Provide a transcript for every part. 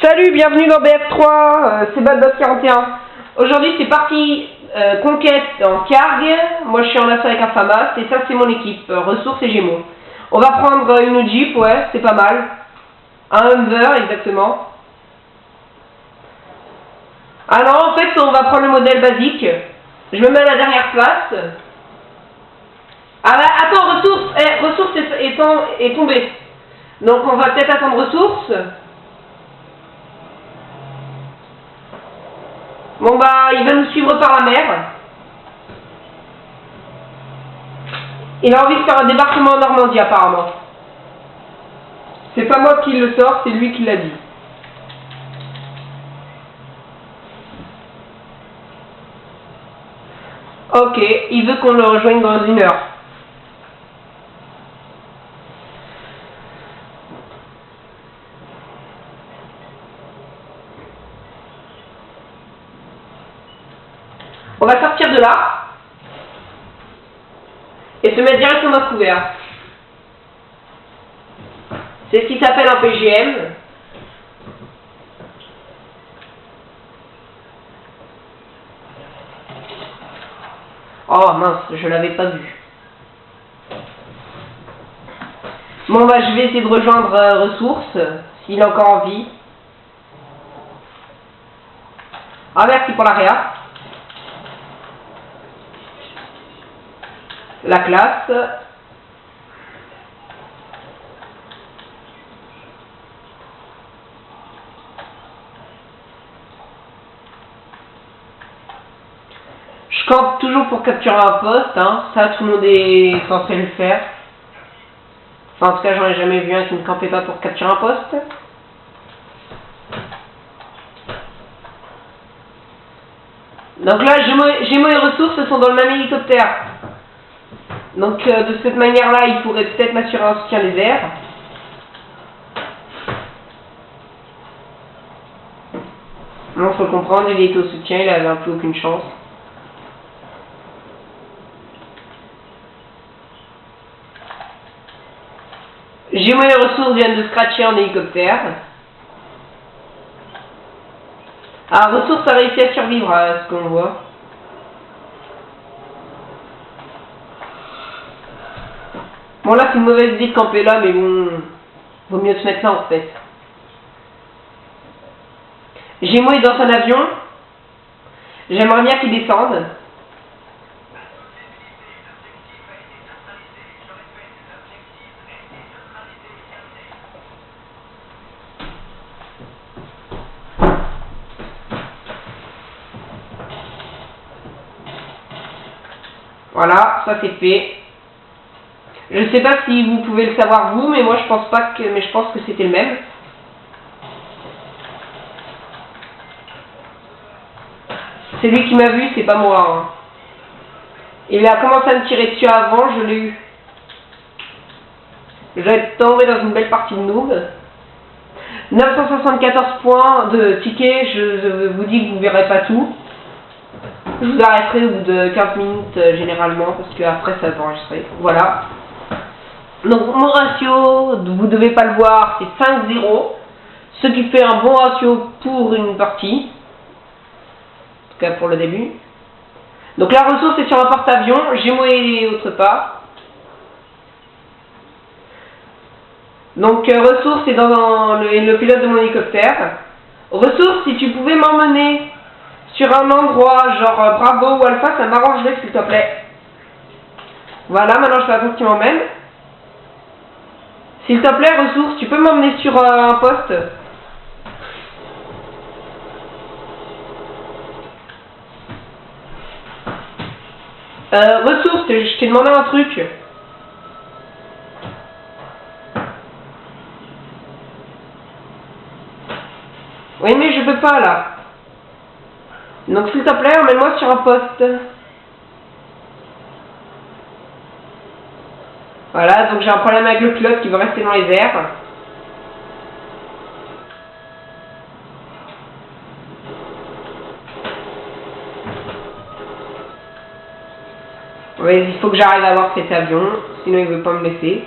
Salut, bienvenue dans BF3, c'est BadBoss41. Aujourd'hui c'est parti conquête en Karg. Moi je suis en assaut avec un FAMAS et ça c'est mon équipe, ressources et Gémeaux. On va prendre une Jeep, ouais, c'est pas mal. Un Humber exactement. Ah non, en fait on va prendre le modèle basique. Je me mets à la dernière place. Ah bah attends, ressources est tombé. Donc on va peut-être attendre ressources. Bon bah il va nous suivre par la mer. Il a envie de faire un débarquement en Normandie apparemment. C'est pas moi qui le sors, c'est lui qui l'a dit. Ok, il veut qu'on le rejoigne dans 1 heure. On va sortir de là et se mettre directement couvert. C'est ce qui s'appelle un PGM. Oh mince, je l'avais pas vu. Bon bah je vais essayer de rejoindre ressources, s'il a encore envie. Ah merci pour la réa. La classe. Je campe toujours pour capturer un poste, hein. Ça tout le monde est censé le faire. Enfin en tout cas j'en ai jamais vu un qui ne campait pas pour capturer un poste. Donc là Gémeaux et ressources sont dans le même hélicoptère. Donc de cette manière-là, il pourrait peut-être m'assurer un soutien des airs. Non, faut le comprendre, il était au soutien, il avait un peu aucune chance. Gémeaux et ressources viennent de scratcher en hélicoptère. Ah, ressources a réussi à survivre à ce qu'on voit. Bon là c'est une mauvaise idée de camper là, mais bon, vaut mieux se mettre là en fait. Gémeaux est dans son avion. J'aimerais bien qu'il descende. Voilà, ça c'est fait. Je sais pas si vous pouvez le savoir vous, mais moi je pense pas que, mais je pense que c'était le même. C'est lui qui m'a vu, c'est pas moi. Hein. Il a commencé à me tirer dessus avant, je l'ai eu. Je vais être tombé dans une belle partie de noob. 974 points de tickets, je vous dis que vous verrez pas tout. Je vous arrêterai au bout de 15 minutes généralement, parce que après ça va enregistrer. Voilà. Donc mon ratio, vous devez pas le voir, c'est 5-0. Ce qui fait un bon ratio pour une partie. En tout cas pour le début. Donc la ressource est sur un porte-avions, Gémeaux et autre part. Donc ressource est dans le pilote de mon hélicoptère. Ressource, si tu pouvais m'emmener sur un endroit genre Bravo ou Alpha, ça m'arrangerait s'il te plaît. Voilà, maintenant je fais attention qu'il m'emmène. S'il te plaît, ressource, tu peux m'emmener sur un poste? Ressource, je t'ai demandé un truc. Oui, mais je peux pas là. Donc s'il te plaît, emmène-moi sur un poste. Voilà, donc j'ai un problème avec le pilote qui veut rester dans les airs. Oui, il faut que j'arrive à avoir cet avion, sinon il veut pas me laisser.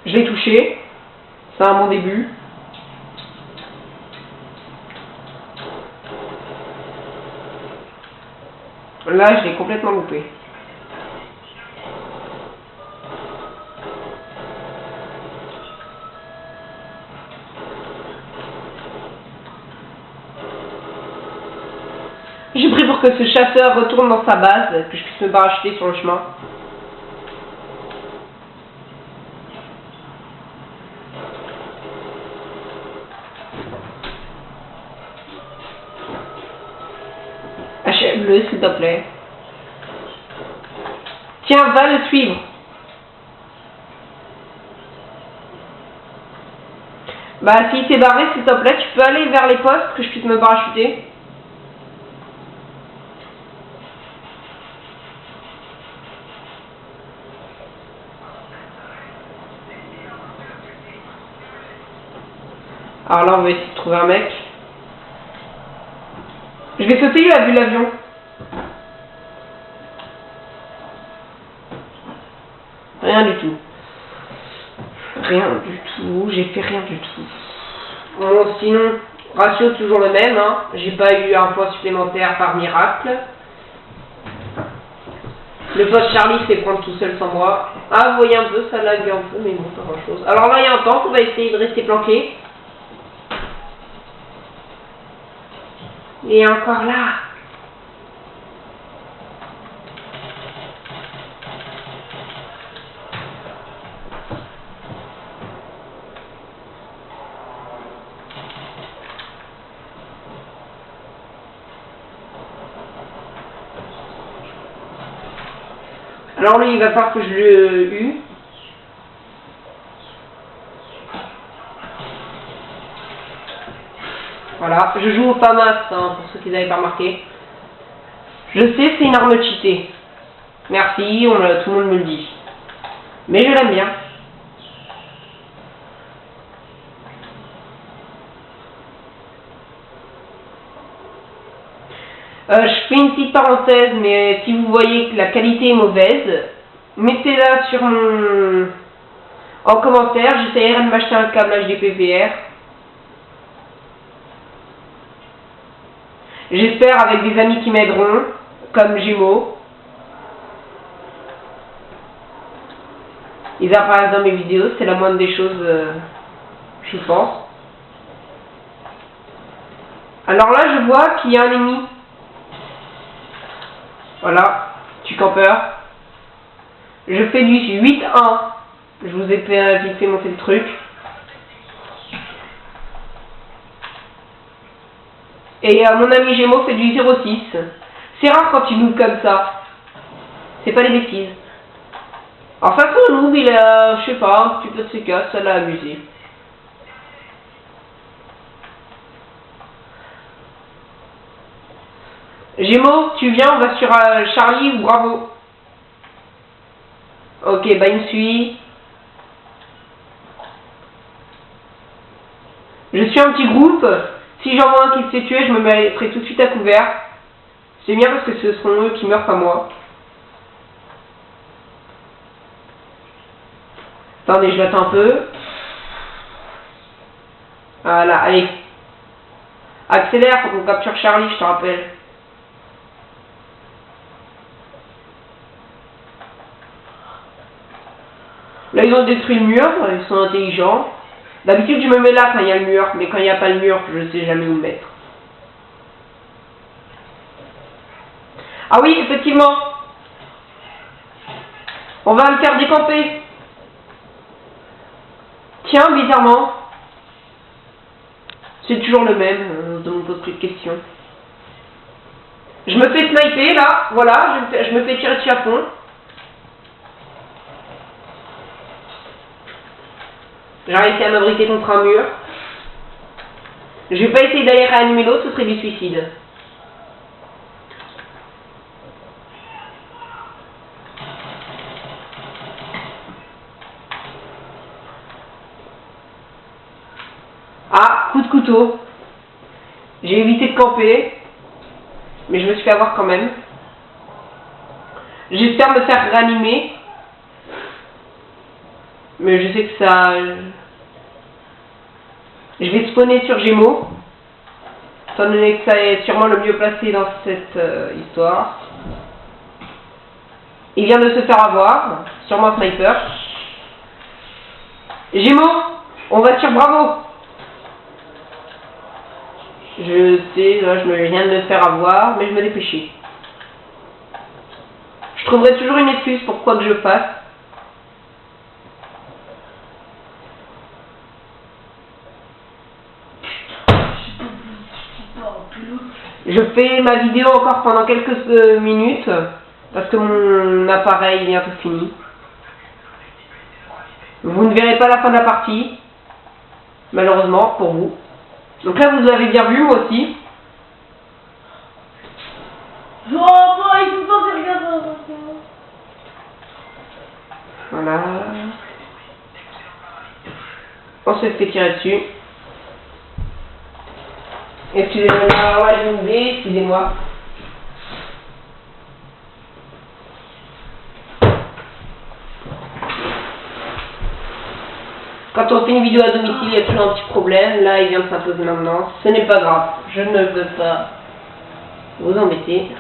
Je l'ai touché. C'est un bon début. Là, je l'ai complètement loupé. J'ai pris pour que ce chasseur retourne dans sa base, que je puisse me parachuter sur le chemin. Achève-le, s'il te plaît. Tiens, va le suivre. Bah, s'il s'est barré, s'il te plaît, tu peux aller vers les postes, que je puisse me parachuter. Alors là, on va essayer de trouver un mec. Je vais sauter, il a vu l'avion. Rien du tout. Rien du tout, j'ai fait rien du tout. Bon, sinon, ratio toujours le même, hein. J'ai pas eu un point supplémentaire par miracle. Le poste Charlie se fait prendre tout seul sans moi. Ah, vous voyez un peu, ça lag un peu, mais bon, pas grand chose. Alors là, il y a un tank, on va essayer de rester planqué. Il est encore là. Alors lui, il va falloir que je le eue. Voilà, je joue au FAMAS, hein, pour ceux qui n'avaient pas remarqué. Je sais, c'est une arme cheatée. Merci, tout le monde me le dit. Mais je l'aime bien. Je fais une petite parenthèse, mais si vous voyez que la qualité est mauvaise, mettez-la sur en commentaire. J'essaierai de m'acheter un câble HDPVR. J'espère avec des amis qui m'aideront, comme Gémeaux. Ils apparaissent dans mes vidéos, c'est la moindre des choses, je pense. Alors là, je vois qu'il y a un ennemi. Voilà, tu campeur. Je fais du 8-1. Je vous ai vite fait monter le truc. Et mon ami Gémeaux fait du 0-6. C'est rare quand tu noob comme ça. C'est pas des bêtises. Alors ça c'est un noob, il a, je sais pas, un petit peu de ses casses, ça l'a amusé. Gémeaux, tu viens, on va sur Charlie ou Bravo. Ok, bah il me suit. Je suis un petit groupe. Si j'en vois un qui se fait tuer, je me mettrai tout de suite à couvert. C'est bien parce que ce seront eux qui meurent, pas moi. Attendez, je l'attends un peu. Voilà, allez. Accélère, faut qu'on capture Charlie, je te rappelle. Là, ils ont détruit le mur, ils sont intelligents. D'habitude, je me mets là quand il y a le mur, mais quand il n'y a pas le mur, je ne sais jamais où me mettre. Ah oui, effectivement. On va le faire décamper. Tiens, bizarrement. C'est toujours le même, on me pose plus de questions. Je me fais sniper là, voilà, je me fais tirer dessus à fond. J'ai réussi à m'abriter contre un mur. Je vais pas essayer d'aller réanimer l'autre, ce serait du suicide. Ah, coup de couteau. J'ai évité de camper, mais je me suis fait avoir quand même. J'espère me faire réanimer. Mais je sais que ça... Je vais spawner sur Gémeaux. Étant donné que ça est sûrement le mieux placé dans cette histoire. Il vient de se faire avoir. Sûrement sniper. Gémeaux, on va sur Bravo. Je sais, là, je viens de me faire avoir, mais je me dépêchais. Je trouverai toujours une excuse pour quoi que je fasse. Je fais ma vidéo encore pendant quelques minutes, parce que mon appareil est bientôt fini. Vous ne verrez pas la fin de la partie, malheureusement pour vous. Donc là, vous l'avez bien vu, moi aussi. Voilà. On se fait tirer dessus. Excusez-moi, ouais, j'ai oublié, excusez-moi. Quand on fait une vidéo à domicile, il y a toujours un petit problème. Là, il vient de s'imposer maintenant. Ce n'est pas grave. Je ne veux pas vous embêter.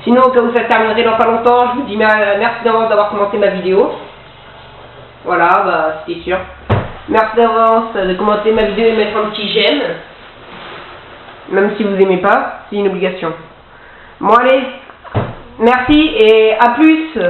Sinon, au cas où ça terminerait dans pas longtemps, je vous dis merci d'avance d'avoir commenté ma vidéo. Voilà, bah c'était sûr. Merci d'avance de commenter ma vidéo et mettre un petit j'aime. Même si vous aimez pas, c'est une obligation. Bon allez, merci et à plus.